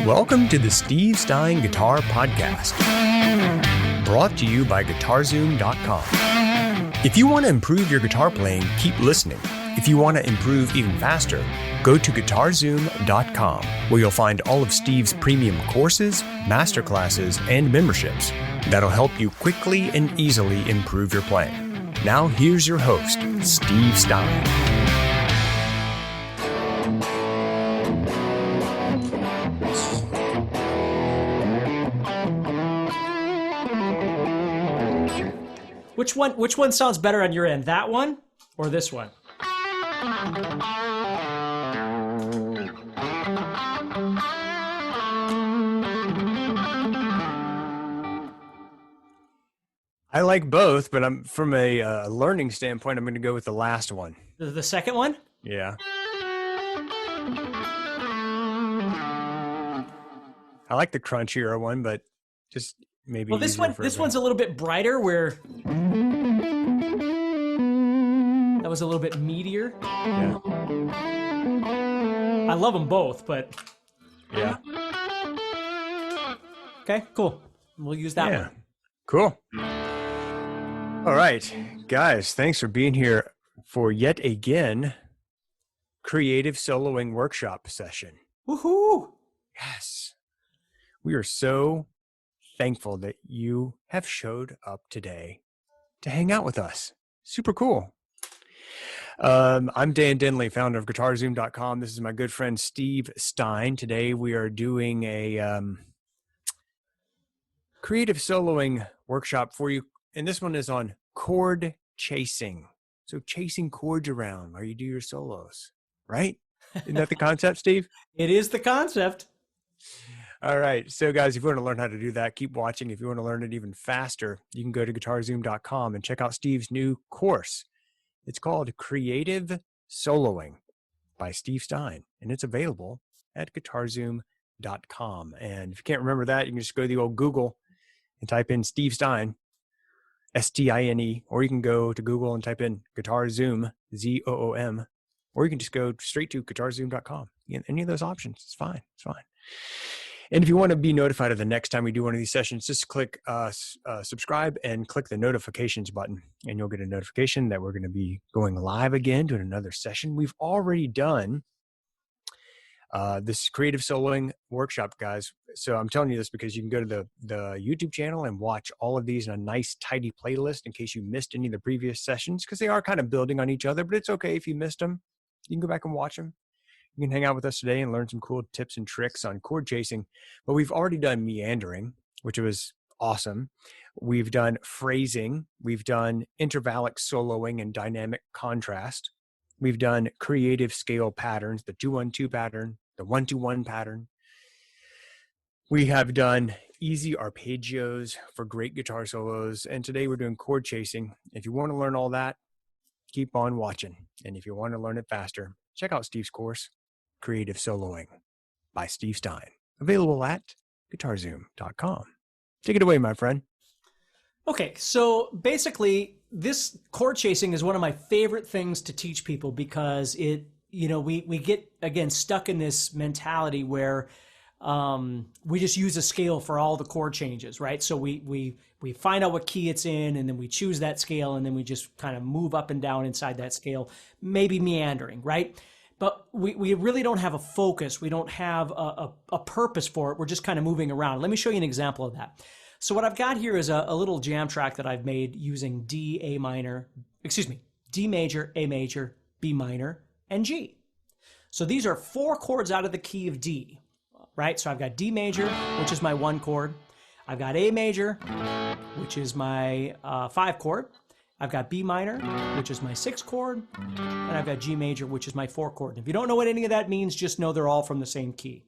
Welcome to the Steve Stein Guitar Podcast, brought to you by GuitarZoom.com. If you want to improve your guitar playing, keep listening. If you want to improve even faster, go to GuitarZoom.com, where you'll find all of Steve's premium courses, masterclasses, and memberships that'll help you quickly and easily improve your playing. Now here's your host, Steve Stein. Which one sounds better on your end? That one or this one? I like both, but I'm from a learning standpoint, I'm going to go with the last one. The second one? Yeah. I like the crunchier one, but just maybe. Well, this one's a little bit brighter, where that was a little bit meatier. Yeah. I love them both, but yeah. Okay, cool. We'll use that one. Cool. All right, guys, thanks for being here for yet again creative soloing workshop session. Woohoo! Yes. We are so thankful that you have showed up today to hang out with us. Super cool. I'm Dan Denley, founder of GuitarZoom.com. This is my good friend Steve Stein. Today we are doing a creative soloing workshop for you. And this one is on chord chasing. So chasing chords around while you do your solos, right? Isn't that the concept, Steve? It is the concept. All right. So guys, if you want to learn how to do that, keep watching. If you want to learn it even faster, you can go to GuitarZoom.com and check out Steve's new course. It's called Creative Soloing by Steve Stein, and it's available at GuitarZoom.com. And if you can't remember that, you can just go to the old Google and type in Steve Stein, S-T-I-N-E, or you can go to Google and type in GuitarZoom, Z-O-O-M, or you can just go straight to GuitarZoom.com. Any of those options, it's fine. It's fine. And if you want to be notified of the next time we do one of these sessions, just click subscribe and click the notifications button, and you'll get a notification that we're going to be going live again, doing another session. We've already done this creative soloing workshop, guys. So I'm telling you this because you can go to the YouTube channel and watch all of these in a nice, tidy playlist in case you missed any of the previous sessions, because they are kind of building on each other, but it's okay if you missed them. You can go back and watch them. You can hang out with us today and learn some cool tips and tricks on chord chasing. But we've already done meandering, which was awesome. We've done phrasing. We've done intervallic soloing and dynamic contrast. We've done creative scale patterns, the 2-1-2 pattern, the 1-2-1 pattern. We have done easy arpeggios for great guitar solos. And today we're doing chord chasing. If you want to learn all that, keep on watching. And if you want to learn it faster, check out Steve's course, Creative Soloing by Steve Stein, available at GuitarZoom.com. Take it away, my friend. Okay, so basically, this chord chasing is one of my favorite things to teach people, because we get, again, stuck in this mentality where we just use a scale for all the chord changes, right? So we find out what key it's in, and then we choose that scale, and then we just kind of move up and down inside that scale, maybe meandering, right? But we really don't have a focus. We don't have a purpose for it. We're just kind of moving around. Let me show you an example of that. So what I've got here is a little jam track that I've made using D major, A major, B minor, and G. So these are 4 chords out of the key of D, right? So I've got D major, which is my 1 chord. I've got A major, which is my 5 chord. I've got B minor, which is my 6 chord, and I've got G major, which is my 4 chord. And if you don't know what any of that means, just know they're all from the same key.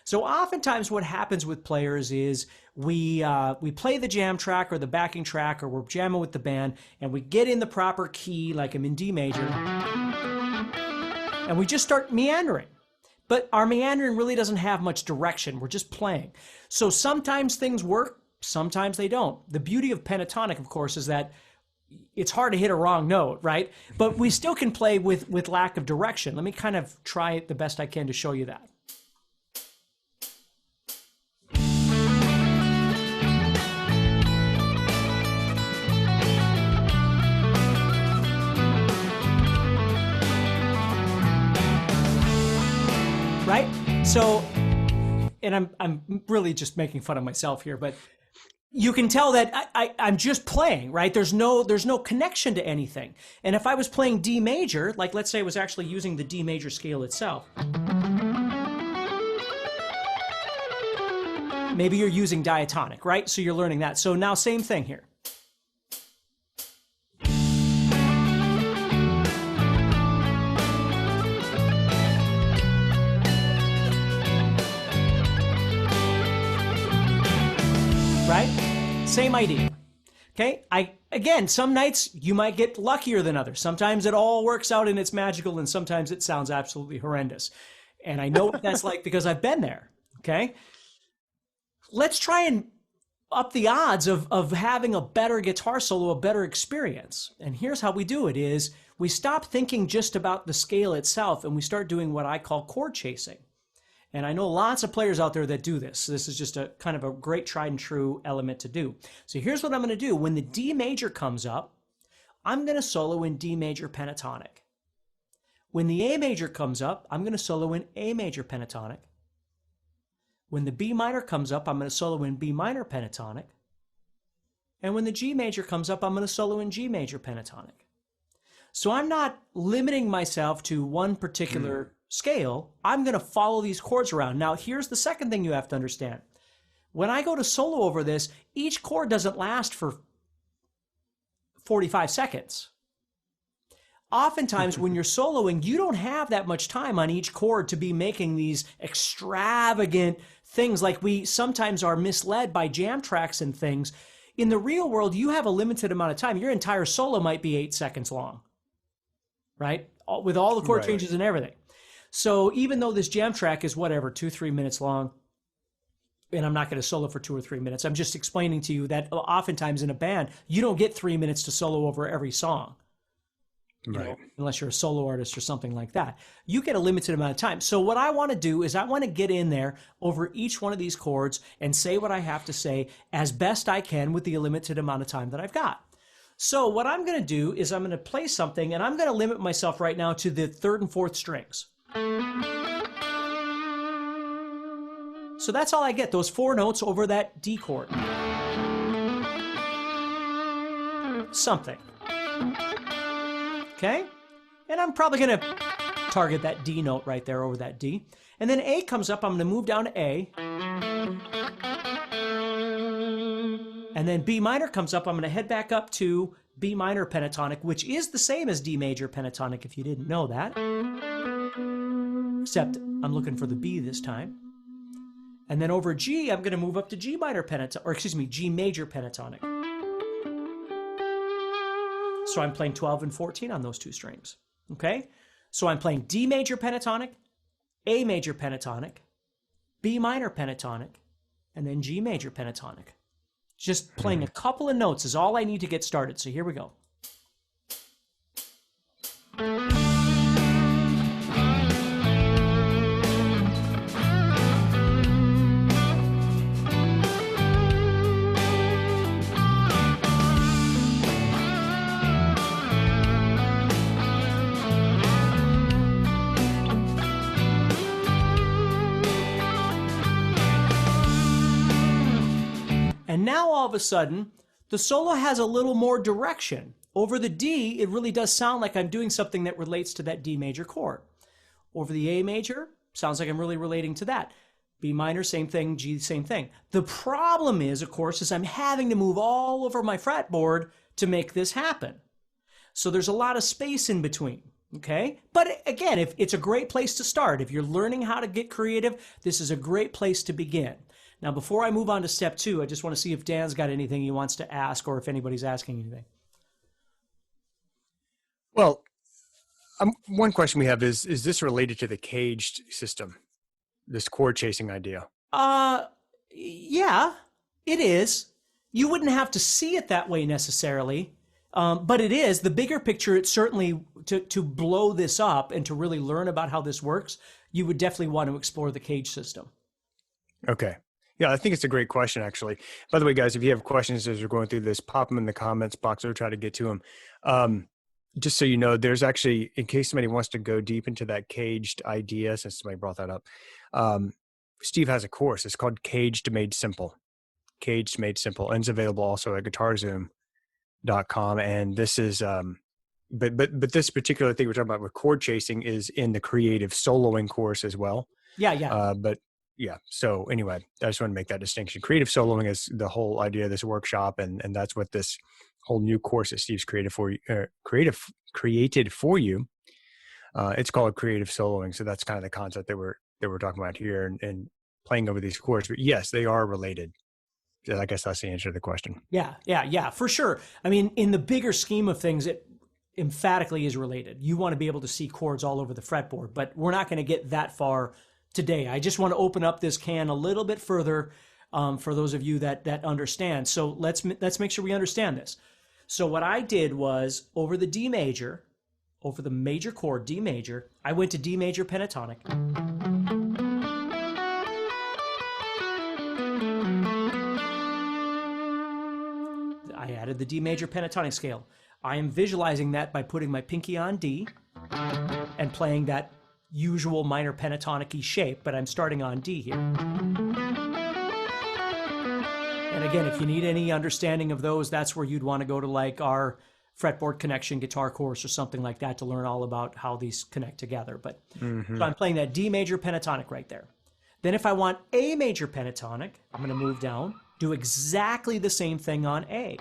So oftentimes what happens with players is we play the jam track or the backing track, or we're jamming with the band, and we get in the proper key, like I'm in D major, and we just start meandering. But our meandering really doesn't have much direction. We're just playing. So sometimes things work, sometimes they don't. The beauty of pentatonic, of course, is that it's hard to hit a wrong note, right? But we still can play with lack of direction. Let me kind of try it the best I can to show you that. right? So, and I'm really just making fun of myself here, but you can tell that I'm just playing, right? There's no connection to anything. And if I was playing D major, like let's say I was actually using the D major scale itself, maybe you're using diatonic, right? So you're learning that. So now same thing here. Right? Same idea. Okay? Again, some nights you might get luckier than others. Sometimes it all works out and it's magical, and sometimes it sounds absolutely horrendous. And I know what that's like because I've been there. Okay? Let's try and up the odds of having a better guitar solo, a better experience. And here's how we do it is we stop thinking just about the scale itself and we start doing what I call chord chasing. And I know lots of players out there that do this. This is just a kind of a great tried and true element to do. So here's what I'm going to do. When the D major comes up, I'm going to solo in D major pentatonic. When the A major comes up, I'm going to solo in A major pentatonic. When the B minor comes up, I'm going to solo in B minor pentatonic. And when the G major comes up, I'm going to solo in G major pentatonic. So I'm not limiting myself to one particular scale. I'm going to follow these chords around. Now, here's the second thing you have to understand. When I go to solo over this, each chord doesn't last for 45 seconds. Oftentimes, when you're soloing, you don't have that much time on each chord to be making these extravagant things like we sometimes are misled by jam tracks and things. In the real world, you have a limited amount of time. Your entire solo might be 8 seconds long, right? With all the chord changes and everything. So even though this jam track is whatever, 2-3 minutes long, and I'm not going to solo for 2 or 3 minutes, I'm just explaining to you that oftentimes in a band, you don't get 3 minutes to solo over every song. You know, unless you're a solo artist or something like that. You get a limited amount of time. So what I want to do is I want to get in there over each one of these chords and say what I have to say as best I can with the limited amount of time that I've got. So what I'm going to do is I'm going to play something, and I'm going to limit myself right now to the 3rd and 4th strings. So that's all I get, those 4 notes over that D chord. Something. Okay? And I'm probably going to target that D note right there over that D. And then A comes up, I'm going to move down to A. And then B minor comes up, I'm going to head back up to B minor pentatonic, which is the same as D major pentatonic if you didn't know that. Except I'm looking for the B this time. And then over G, I'm going to move up to G minor pentatonic, or excuse me, G major pentatonic. So I'm playing 12 and 14 on those 2 strings, okay? So I'm playing D major pentatonic, A major pentatonic, B minor pentatonic, and then G major pentatonic. Just playing a couple of notes is all I need to get started. So here we go. And now all of a sudden, the solo has a little more direction. Over the D, it really does sound like I'm doing something that relates to that D major chord. Over the A major, sounds like I'm really relating to that. B minor, same thing. G, same thing. The problem is, of course, is I'm having to move all over my fretboard to make this happen. So there's a lot of space in between. Okay? But again, if it's a great place to start. If you're learning how to get creative, this is a great place to begin. Now, before I move on to step 2, I just want to see if Dan's got anything he wants to ask or if anybody's asking anything. Well, one question we have is this related to the caged system, this chord chasing idea? Yeah, it is. You wouldn't have to see it that way necessarily, but it is. The bigger picture, it's certainly to blow this up and to really learn about how this works, you would definitely want to explore the cage system. Okay. Yeah, I think it's a great question, actually. By the way, guys, if you have questions as we're going through this, pop them in the comments box. We'll try to get to them. just so you know, there's actually, in case somebody wants to go deep into that caged idea, since somebody brought that up, Steve has a course. It's called Caged Made Simple. Caged Made Simple, and it's available also at GuitarZoom.com. And this is, but this particular thing we're talking about with chord chasing is in the creative soloing course as well. Yeah. But yeah. So anyway, I just want to make that distinction. Creative soloing is the whole idea of this workshop, and that's what this whole new course that Steve's created for you. It's called creative soloing. So that's kind of the concept that we're talking about here, and playing over these chords. But yes, they are related. I guess that's the answer to the question. Yeah, for sure. I mean, in the bigger scheme of things, it emphatically is related. You want to be able to see chords all over the fretboard, but we're not going to get that far today. I just want to open up this can a little bit further for those of you that understand. So let's make sure we understand this. So what I did was over the D major, over the major chord D major, I went to D major pentatonic. I added the D major pentatonic scale. I am visualizing that by putting my pinky on D and playing that usual minor pentatonic-y shape, but I'm starting on D here. And again, if you need any understanding of those, that's where you'd want to go to like our fretboard connection guitar course or something like that to learn all about how these connect together. But so I'm playing that D major pentatonic right there. Then if I want A major pentatonic, I'm going to move down, do exactly the same thing on A.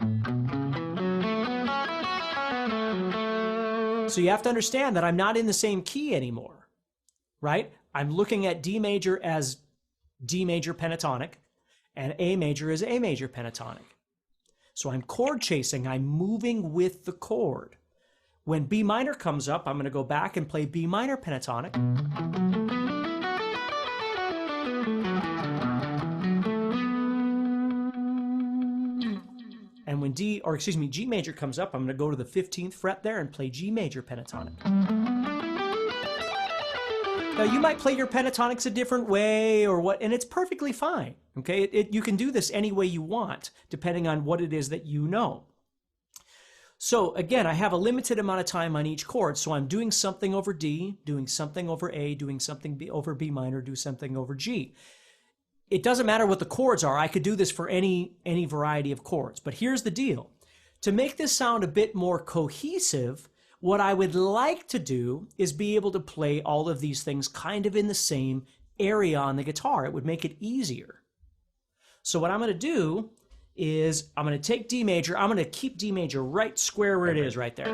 So you have to understand that I'm not in the same key anymore, right? I'm looking at D major as D major pentatonic, and A major is A major pentatonic. So I'm chord chasing, I'm moving with the chord. When B minor comes up, I'm going to go back and play B minor pentatonic. And when G major comes up, I'm going to go to the 15th fret there and play G major pentatonic. Now, you might play your pentatonics a different way or what, and it's perfectly fine, okay? You can do this any way you want, depending on what it is that you know. So again, I have a limited amount of time on each chord, so I'm doing something over D, doing something over A, doing something over B minor, do something over G. It doesn't matter what the chords are. I could do this for any variety of chords, but here's the deal. To make this sound a bit more cohesive, what I would like to do is be able to play all of these things kind of in the same area on the guitar. It would make it easier. So what I'm going to do is I'm going to take D major. I'm going to keep D major right square where it is right there.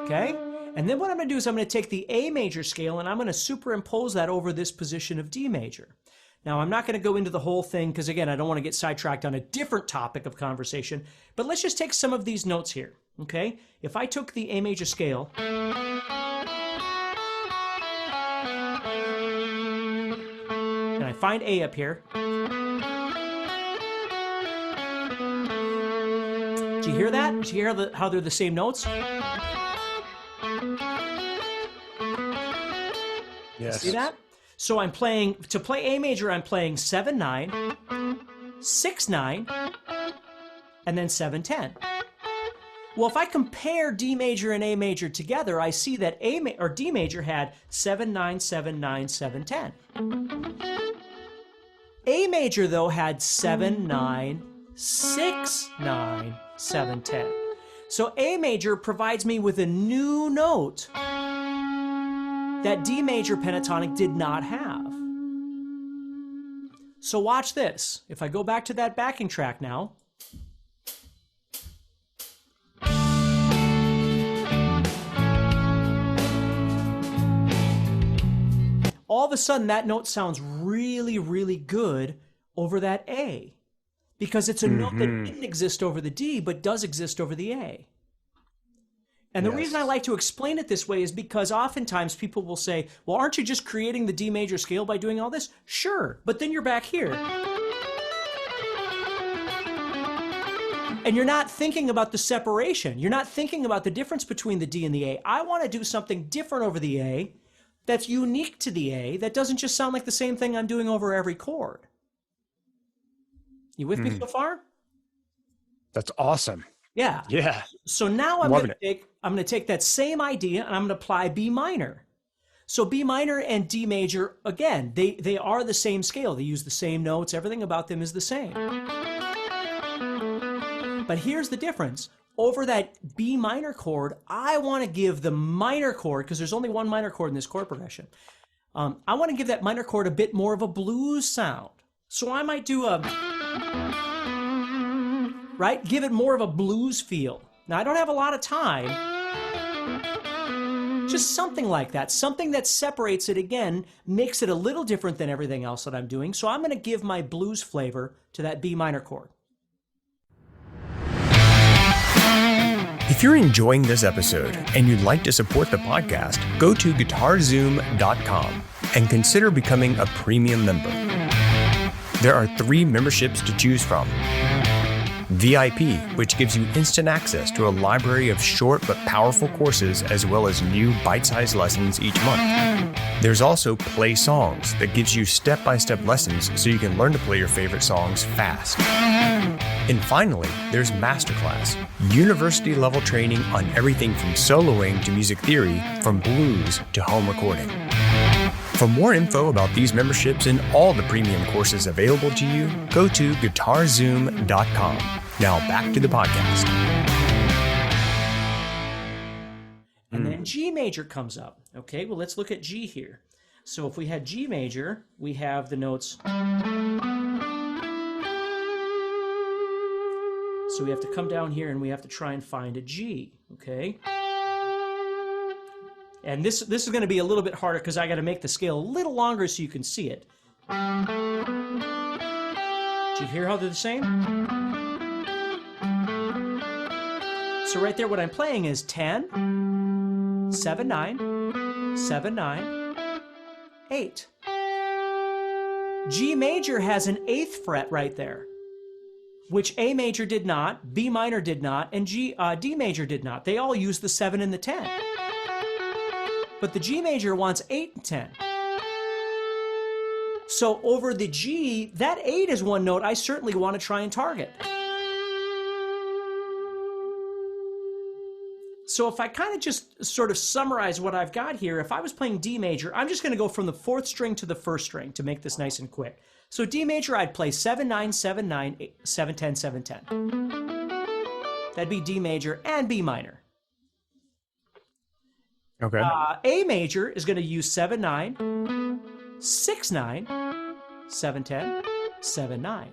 Okay? And then what I'm going to do is I'm going to take the A major scale and I'm going to superimpose that over this position of D major. Now, I'm not going to go into the whole thing because, again, I don't want to get sidetracked on a different topic of conversation, but let's just take some of these notes here, okay? If I took the A major scale and I find A up here, do you hear that? Do you hear how they're the same notes? Yes. See that? So I'm playing, to play A major, I'm playing 7-9, 6-9, and then 7-10. Well, if I compare D major and A major together, I see that D major had 7-9, 7-9, 7-10. A major, though, had 7-9, 6-9, 7-10. So A major provides me with a new note that D major pentatonic did not have. So watch this. If I go back to that backing track now, all of a sudden that note sounds really, really good over that A, because it's a note that didn't exist over the D, but does exist over the A. And the reason I like to explain it this way is because oftentimes people will say, well, aren't you just creating the D major scale by doing all this? Sure, but then you're back here. And you're not thinking about the separation. You're not thinking about the difference between the D and the A. I want to do something different over the A that's unique to the A, that doesn't just sound like the same thing I'm doing over every chord. You with me so far? That's awesome. Yeah. Yeah. So now I'm going to take that same idea and I'm going to apply B minor. So B minor and D major, again, they are the same scale. They use the same notes. Everything about them is the same. But here's the difference. Over that B minor chord, I want to give the minor chord, because there's only one minor chord in this chord progression. I want to give that minor chord a bit more of a blues sound. So I might do right? Give it more of a blues feel. Now, I don't have a lot of time. Just something like that. Something that separates it again, makes it a little different than everything else that I'm doing. So I'm going to give my blues flavor to that B minor chord. If you're enjoying this episode and you'd like to support the podcast, go to GuitarZoom.com and consider becoming a premium member. There are 3 memberships to choose from. VIP, which gives you instant access to a library of short but powerful courses as well as new bite-sized lessons each month. There's also Play Songs that gives you step-by-step lessons so you can learn to play your favorite songs fast. And finally, there's Masterclass, university-level training on everything from soloing to music theory, from blues to home recording. For more info about these memberships and all the premium courses available to you, go to GuitarZoom.com. Now back to the podcast. And then G major comes up. Okay, well, let's look at G here. So if we had G major, we have the notes. So we have to come down here and we have to try and find a G, okay? And this is going to be a little bit harder because I got to make the scale a little longer so you can see it. Do you hear how they're the same? So right there, what I'm playing is 10, 7, 9, 7, 9, 8. G major has an 8th fret right there, which A major did not, B minor did not, and D major did not. They all use the 7 and the 10. But the G major wants 8 and 10. So over the G, that 8 is one note I certainly want to try and target. So if I kind of just sort of summarize what I've got here, if I was playing D major, I'm just going to go from the 4th string to the 1st string to make this nice and quick. So D major, I'd play 7, 9, 7, 9, 8, 7, 10, 7, 10. That'd be D major and B minor. Okay. A major is going to use 7, 9, 6, 9, 7, 10, 7, 9.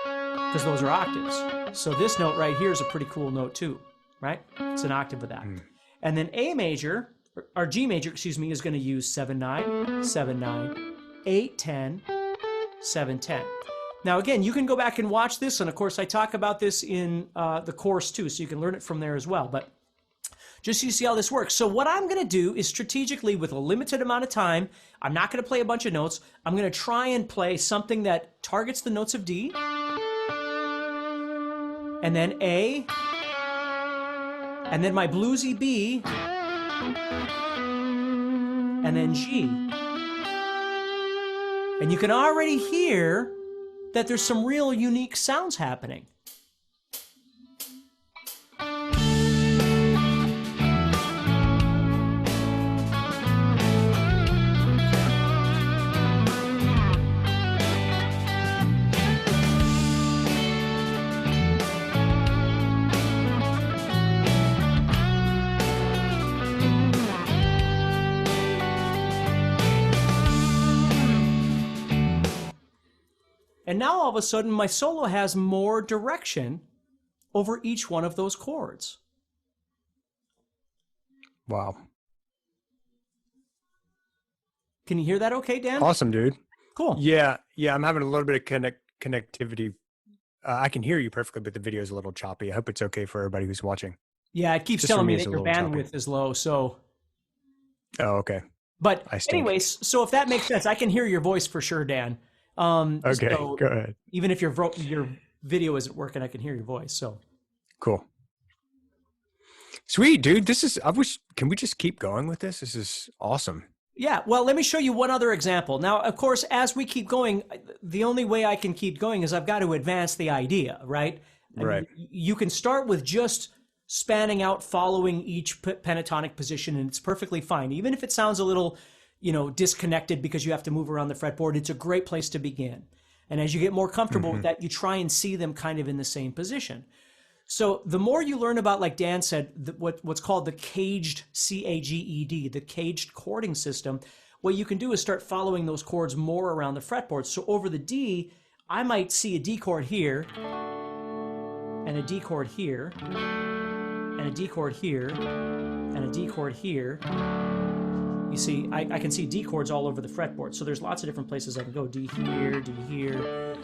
Because those are octaves. So this note right here is a pretty cool note too, right? It's an octave of that. And then A major, or G major, excuse me, is going to use 7, 9, 7, 9, 8, 10, 7, 10. Now again, you can go back and watch this, and of course I talk about this in the course too, so you can learn it from there as well. But just so you see how this works. So what I'm going to do is strategically, with a limited amount of time, I'm not going to play a bunch of notes. I'm going to try and play something that targets the notes of D, and then A, and then my bluesy B, and then G. And you can already hear that there's some real unique sounds happening. And now all of a sudden, my solo has more direction over each one of those chords. Wow. Can you hear that okay, Dan? Awesome, dude. Cool. Yeah, I'm having a little bit of connectivity. I can hear you perfectly, but the video is a little choppy. I hope it's okay for everybody who's watching. Yeah, it keeps Just for telling me, me it's that a your little bandwidth choppy. is low, so... Oh, okay. But I stink. anyways, so if that makes sense, I can hear your voice for sure, Dan. Okay, So go ahead. even if your video isn't working, I can hear your voice, so... Cool. Sweet, dude. Can we just keep going with this? This is awesome. Yeah, well, let me show you one other example. Now, of course, as we keep going, the only way I can keep going is I've got to advance the idea, right? I mean, Right. you can start with just spanning out, following each pentatonic position, and it's perfectly fine. Even if it sounds a little, disconnected because you have to move around the fretboard, it's a great place to begin. And as you get more comfortable with that, you try and see them kind of in the same position. So the more you learn about, like Dan said, what's called the caged, C-A-G-E-D, the caged chording system, what you can do is start following those chords more around the fretboard. So over the D, I might see a D chord here, and a D chord here, and a D chord here, and a D chord here. You see, I can see D chords all over the fretboard. So there's lots of different places I can go. D here, D here.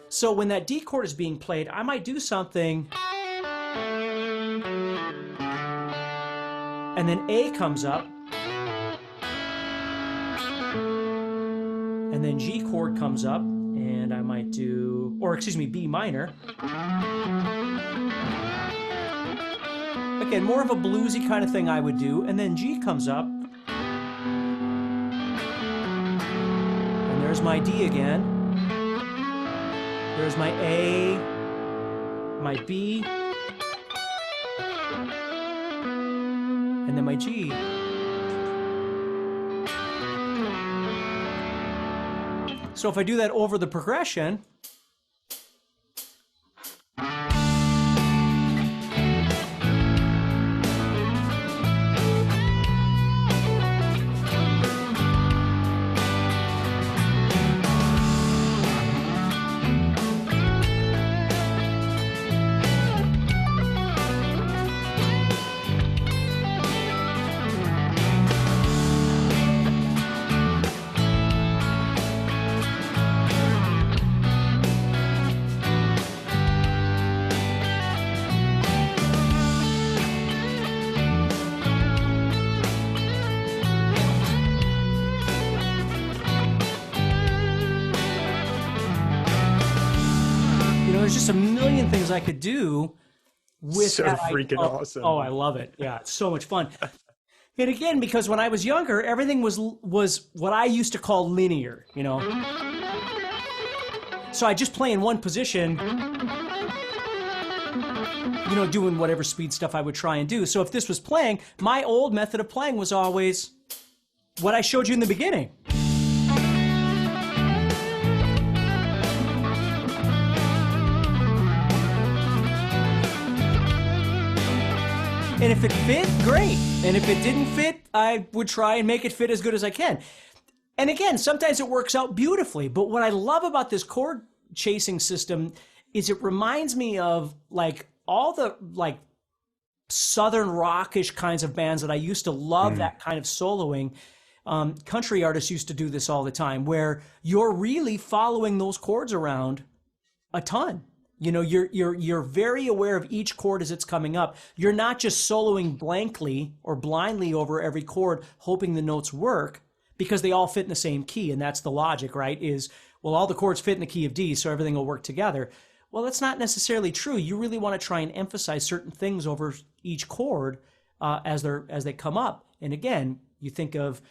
So when that D chord is being played, I might do something, and then A comes up, and then G chord comes up, and I might do, or excuse me, B minor. Again, more of a bluesy kind of thing I would do, and then G comes up, and there's my D again. There's my A, my B, and then my G. So if I do that over the progression, there's just a million things I could do with So that. freaking awesome. Oh, I love it. Yeah, it's so much fun. And again, because when I was younger, everything was what I used to call linear, So I just play in one position, doing whatever speed stuff I would try and do. So if this was playing, my old method of playing was always what I showed you in the beginning. And if it fit, great. And if it didn't fit, I would try and make it fit as good as I can. And again, sometimes it works out beautifully. But what I love about this chord chasing system is it reminds me of like all the like southern rockish kinds of bands that I used to love, that kind of soloing. Country artists used to do this all the time, where you're really following those chords around a ton. You're very aware of each chord as it's coming up. You're not just soloing blankly or blindly over every chord, hoping the notes work, because they all fit in the same key. And that's the logic, right? All the chords fit in the key of D, so everything will work together. Well, that's not necessarily true. You really want to try and emphasize certain things over each chord as they come up. And again, you think of,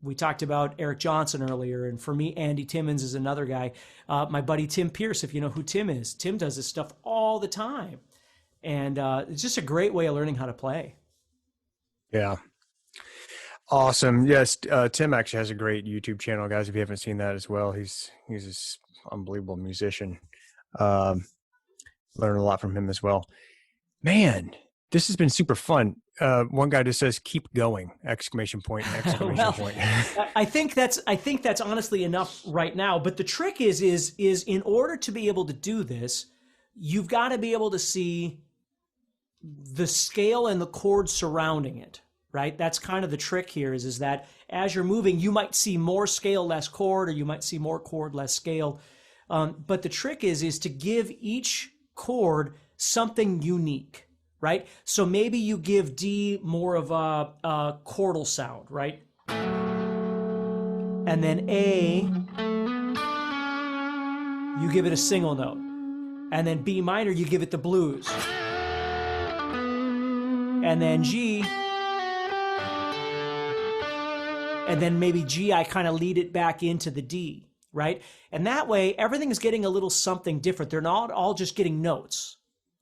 we talked about Eric Johnson earlier, and for me, Andy Timmons is another guy. My buddy Tim Pierce, if you know who Tim is. Tim does this stuff all the time. And it's just a great way of learning how to play. Yeah. Awesome. Yes, Tim actually has a great YouTube channel, guys, if you haven't seen that as well. He's this unbelievable musician. Learn a lot from him as well. Man, this has been super fun. One guy just says, "Keep going!" Exclamation point! Exclamation point! I think that's honestly enough right now. But the trick is in order to be able to do this, you've got to be able to see the scale and the chords surrounding it. Right? That's kind of the trick here. Is that as you're moving, you might see more scale, less chord, or you might see more chord, less scale. But the trick is to give each chord something unique. Right? So maybe you give D more of a chordal sound, right? And then A, you give it a single note. And then B minor, you give it the blues. And then G, and then maybe G, I kind of lead it back into the D, right? And that way, everything is getting a little something different. They're not all just getting notes,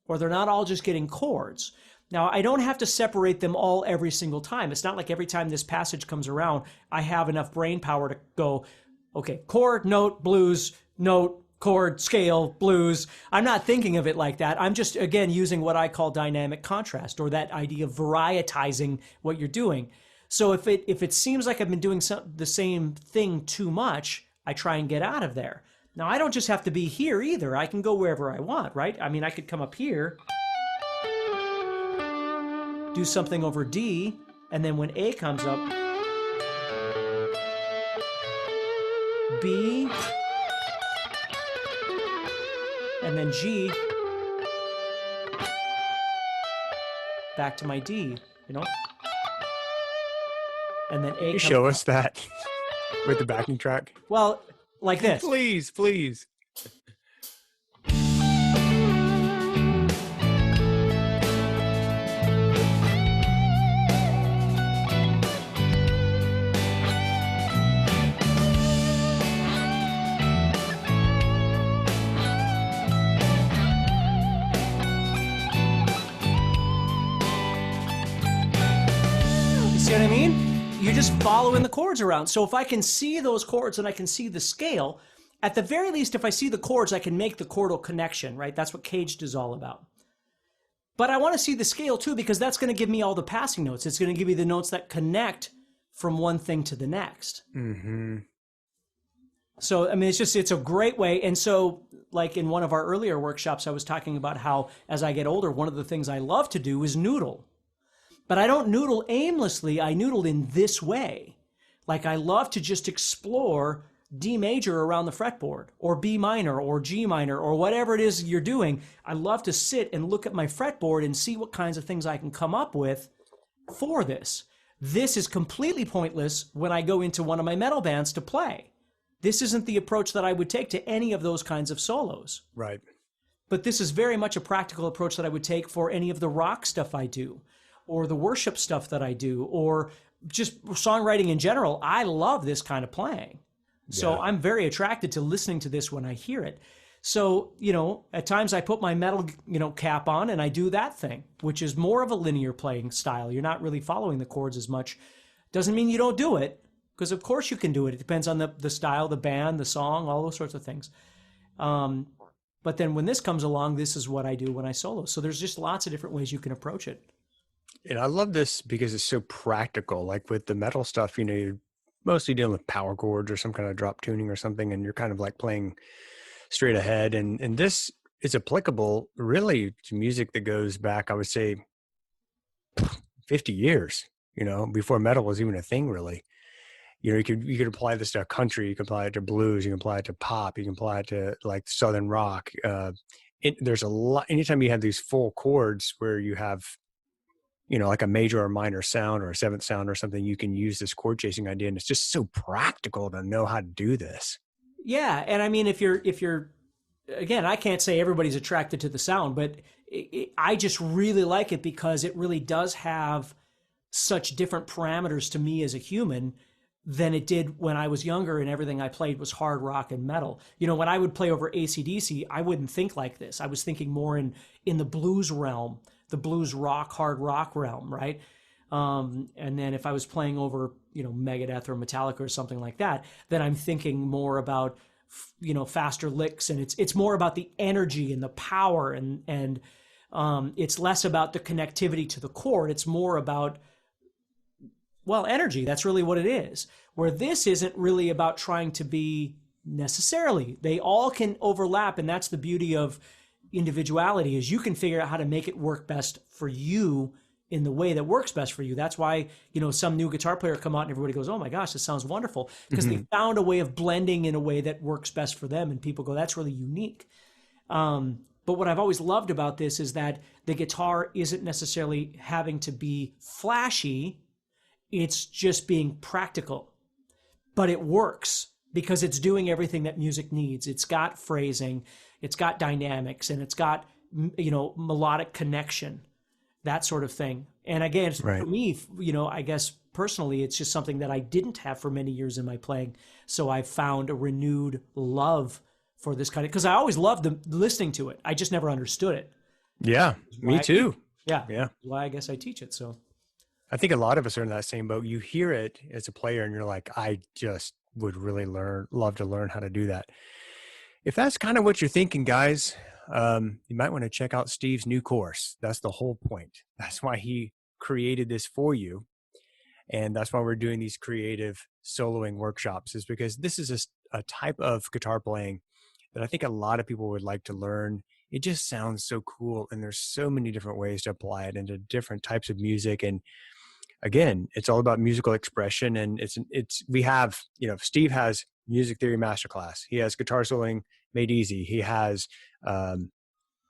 or they're not all just getting chords. Now, I don't have to separate them all every single time. It's not like every time this passage comes around, I have enough brain power to go, okay, chord, note, blues, note, chord, scale, blues. I'm not thinking of it like that. I'm just, again, using what I call dynamic contrast, or that idea of varietizing what you're doing. So if it seems like I've been doing the same thing too much, I try and get out of there. Now, I don't just have to be here either. I can go wherever I want, right? I mean, I could come up here, do something over D, and then when A comes up, B, and then G, back to my D, you know? And then A. You show us that with the backing track. Well, like this. Please, please. See what I mean? You're just following the chords around. So if I can see those chords and I can see the scale, at the very least, if I see the chords, I can make the chordal connection, right? That's what caged is all about. But I want to see the scale too, because that's going to give me all the passing notes. It's going to give me the notes that connect from one thing to the next. Mm-hmm. So, I mean, it's a great way. And so, like in one of our earlier workshops, I was talking about how as I get older, one of the things I love to do is noodle. But I don't noodle aimlessly. I noodle in this way. Like I love to just explore D major around the fretboard, or B minor, or G minor, or whatever it is you're doing. I love to sit and look at my fretboard and see what kinds of things I can come up with for this. This is completely pointless when I go into one of my metal bands to play. This isn't the approach that I would take to any of those kinds of solos. Right. But this is very much a practical approach that I would take for any of the rock stuff I do, or the worship stuff that I do, or just songwriting in general. I love this kind of playing. So I'm very attracted to listening to this when I hear it. So, you know, at times I put my metal, cap on and I do that thing, which is more of a linear playing style. You're not really following the chords as much. Doesn't mean you don't do it, because of course you can do it. It depends on the style, the band, the song, all those sorts of things. But then when this comes along, this is what I do when I solo. So there's just lots of different ways you can approach it. And I love this because it's so practical. Like with the metal stuff, you're mostly dealing with power chords or some kind of drop tuning or something, and you're kind of like playing straight ahead. And this is applicable really to music that goes back, I would say, 50 years, before metal was even a thing, really. You could apply this to country, you can apply it to blues, you can apply it to pop, you can apply it to like Southern rock. There's a lot, anytime you have these full chords where you have, like a major or minor sound or a seventh sound or something, you can use this chord chasing idea. And it's just so practical to know how to do this. Yeah. And I mean, if you're, again, I can't say everybody's attracted to the sound, but I just really like it because it really does have such different parameters to me as a human than it did when I was younger and everything I played was hard rock and metal. When I would play over AC/DC, I wouldn't think like this. I was thinking more in the blues realm, the blues rock, hard rock realm, right? And then if I was playing over, Megadeth or Metallica or something like that, then I'm thinking more about, faster licks, and it's more about the energy and the power, and it's less about the connectivity to the chord. It's more about, energy. That's really what it is. Where this isn't really about trying to be necessarily. They all can overlap, and that's the beauty of individuality, is you can figure out how to make it work best for you in the way that works best for you. That's why, some new guitar player come out and everybody goes, oh my gosh, this sounds wonderful, because they found a way of blending in a way that works best for them. And people go, that's really unique. But what I've always loved about this is that the guitar isn't necessarily having to be flashy. It's just being practical, but it works because it's doing everything that music needs. It's got phrasing, it's got dynamics, and it's got, melodic connection, that sort of thing. And again, right. For me, I guess personally, it's just something that I didn't have for many years in my playing. So I found a renewed love for this kind of, because I always loved listening to it. I just never understood it. Yeah, me too. Yeah. Why I guess I teach it. So I think a lot of us are in that same boat. You hear it as a player and you're like, I just would really love to learn how to do that. If that's kind of what you're thinking, guys, you might want to check out Steve's new course. That's the whole point. That's why he created this for you. And that's why we're doing these creative soloing workshops, is because this is a type of guitar playing that I think a lot of people would like to learn. It just sounds so cool. And there's so many different ways to apply it into different types of music. And again, it's all about musical expression. And we have, Steve has Music Theory Masterclass. He has Guitar Soloing Made Easy. He has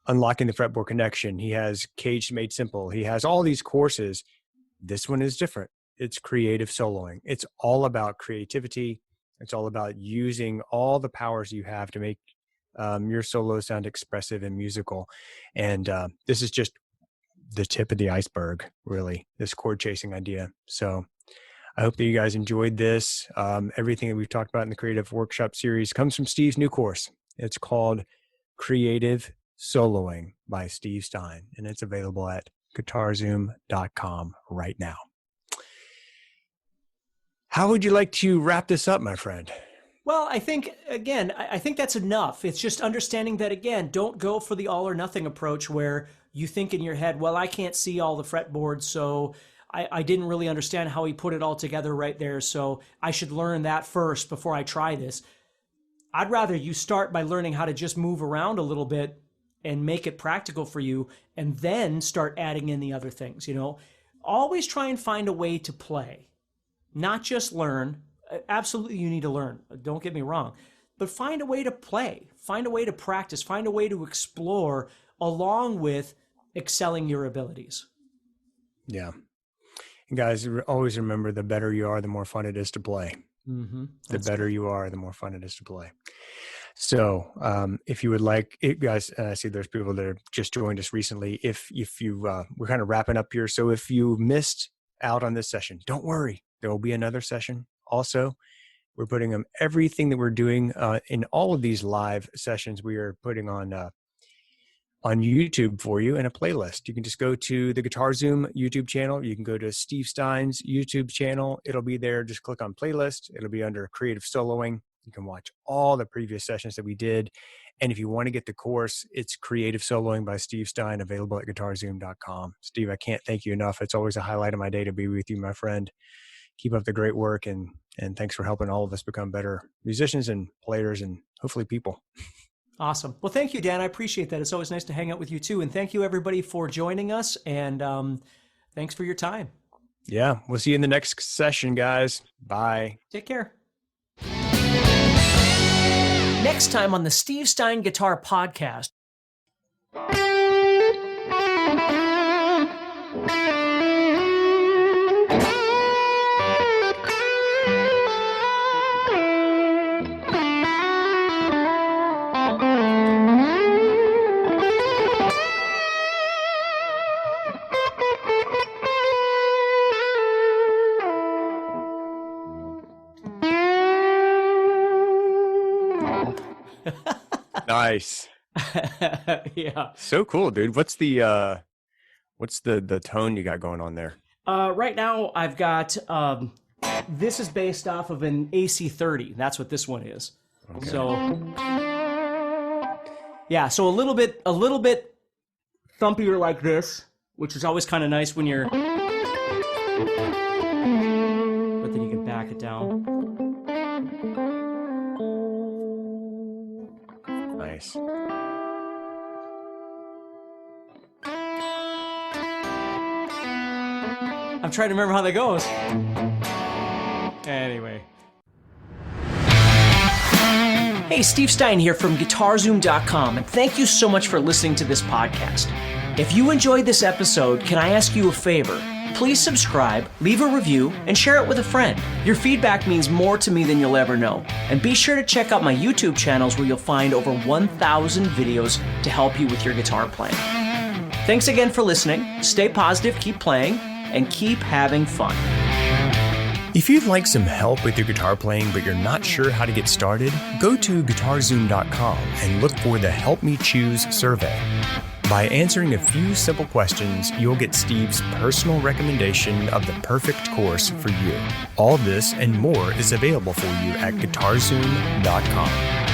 Unlocking the Fretboard Connection. He has Caged Made Simple. He has all these courses. This one is different. It's creative soloing. It's all about creativity. It's all about using all the powers you have to make your solo sound expressive and musical. And this is just the tip of the iceberg, really, this chord chasing idea. So I hope that you guys enjoyed this. Everything that we've talked about in the Creative Workshop series comes from Steve's new course. It's called Creative Soloing by Steve Stein, and it's available at GuitarZoom.com right now. How would you like to wrap this up, my friend? Well, I think that's enough. It's just understanding that, again, don't go for the all or nothing approach where you think in your head, well, I can't see all the fretboards, so I didn't really understand how he put it all together right there, so I should learn that first before I try this. I'd rather you start by learning how to just move around a little bit and make it practical for you, and then start adding in the other things, Always try and find a way to play, not just learn. Absolutely, you need to learn. Don't get me wrong. But find a way to play. Find a way to practice. Find a way to explore along with excelling your abilities. Yeah. And guys, always remember, the better you are, the more fun it is to play. Mm-hmm. The better you are, the more fun it is to play. So if you would like it, guys, I see there's people that have just joined us recently. If you, we're kind of wrapping up here. So if you missed out on this session, don't worry. There will be another session. Also, we're putting everything that we're doing in all of these live sessions we are putting on YouTube for you in a playlist. You can just go to the Guitar Zoom YouTube channel. You can go to Steve Stein's YouTube channel. It'll be there. Just click on playlist. It'll be under Creative Soloing. You can watch all the previous sessions that we did. And if you want to get the course, it's Creative Soloing by Steve Stein, available at GuitarZoom.com. Steve, I can't thank you enough. It's always a highlight of my day to be with you, my friend. Keep up the great work, and thanks for helping all of us become better musicians and players and hopefully people. Awesome. Well, thank you, Dan. I appreciate that. It's always nice to hang out with you too. And thank you, everybody, for joining us. And thanks for your time. Yeah. We'll see you in the next session, guys. Bye. Take care. Next time on the Steve Stein Guitar Podcast. Nice. Yeah. So cool, dude. What's the tone you got going on there? Right now I've got this is based off of an AC30. That's what this one is. Okay. So yeah, so a little bit thumpier like this, which is always kind of nice when you're, but then you can back it down. Nice. I'm trying to remember how that goes. Anyway. Hey, Steve Stein here from GuitarZoom.com, and thank you so much for listening to this podcast. If you enjoyed this episode, can I ask you a favor? Please subscribe, leave a review, and share it with a friend. Your feedback means more to me than you'll ever know. And be sure to check out my YouTube channels where you'll find over 1,000 videos to help you with your guitar playing. Thanks again for listening. Stay positive, keep playing, and keep having fun. If you'd like some help with your guitar playing but you're not sure how to get started, go to GuitarZoom.com and look for the Help Me Choose survey. By answering a few simple questions, you'll get Steve's personal recommendation of the perfect course for you. All this and more is available for you at GuitarZoom.com.